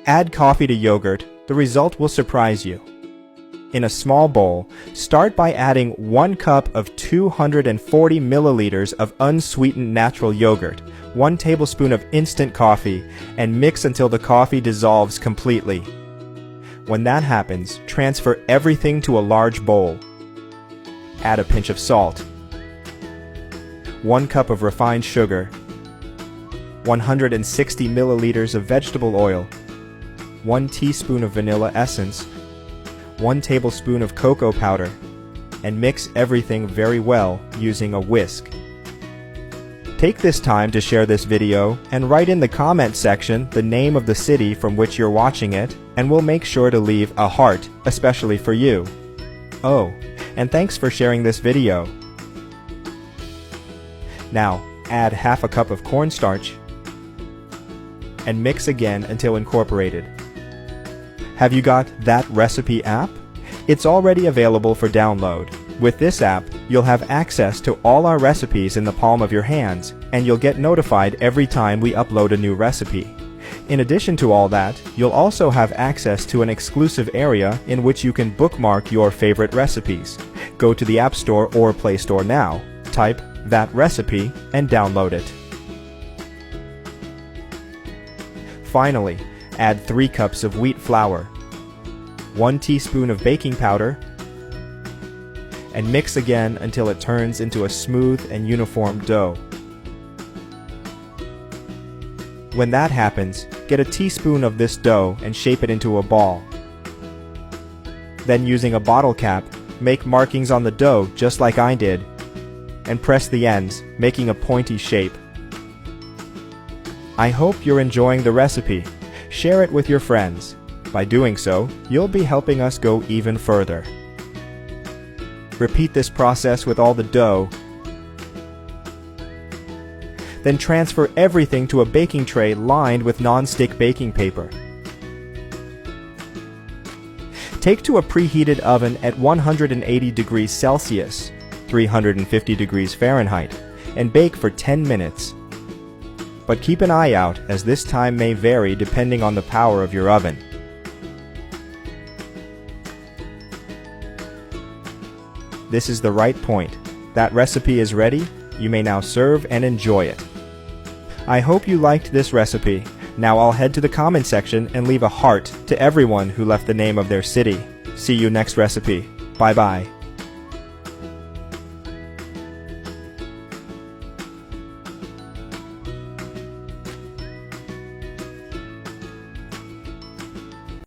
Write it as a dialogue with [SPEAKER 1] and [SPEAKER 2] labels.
[SPEAKER 1] Add coffee to yogurt. The result will surprise you. In a small bowl, start by adding 1 cup of 240 milliliters of unsweetened natural yogurt, 1 tablespoon of instant coffee, and mix until the coffee dissolves completely. When that happens, transfer everything to a large bowl. Add a pinch of salt, 1 cup of refined sugar, 160 milliliters of vegetable oil, 1 teaspoon of vanilla essence, 1 tablespoon of cocoa powder, and mix everything very well using a whisk. Take this time to share this video and write in the comment section the name of the city from which you're watching it, and we'll make sure to leave a heart, especially for you. Oh, and thanks for sharing this video. Now, add half a cup of cornstarch and mix again until incorporated. Have you got That Recipe app? It's already available for download. With this app, you'll have access to all our recipes in the palm of your hands, and you'll get notified every time we upload a new recipe. In addition to all that, you'll also have access to an exclusive area in which you can bookmark your favorite recipes. Go to the App Store or Play Store now, type That Recipe, and download it. Finally, add 3 cups of wheat flour, 1 teaspoon of baking powder, and mix again until it turns into a smooth and uniform dough. When that happens, get a teaspoon of this dough and shape it into a ball. Then, using a bottle cap, make markings on the dough just like I did, and press the ends, making a pointy shape. I hope you're enjoying the recipe. Share it with your friends. By doing so, you'll be helping us go even further. Repeat this process with all the dough. Then transfer everything to a baking tray lined with non-stick baking paper. Take to a preheated oven at 180 degrees Celsius, 350 degrees Fahrenheit, and bake for 10 minutes. But keep an eye out, as this time may vary depending on the power of your oven. This is the right point. That recipe is ready. You may now serve and enjoy it. I hope you liked this recipe. Now I'll head to the comment section and leave a heart to everyone who left the name of their city. See you next recipe. Bye bye.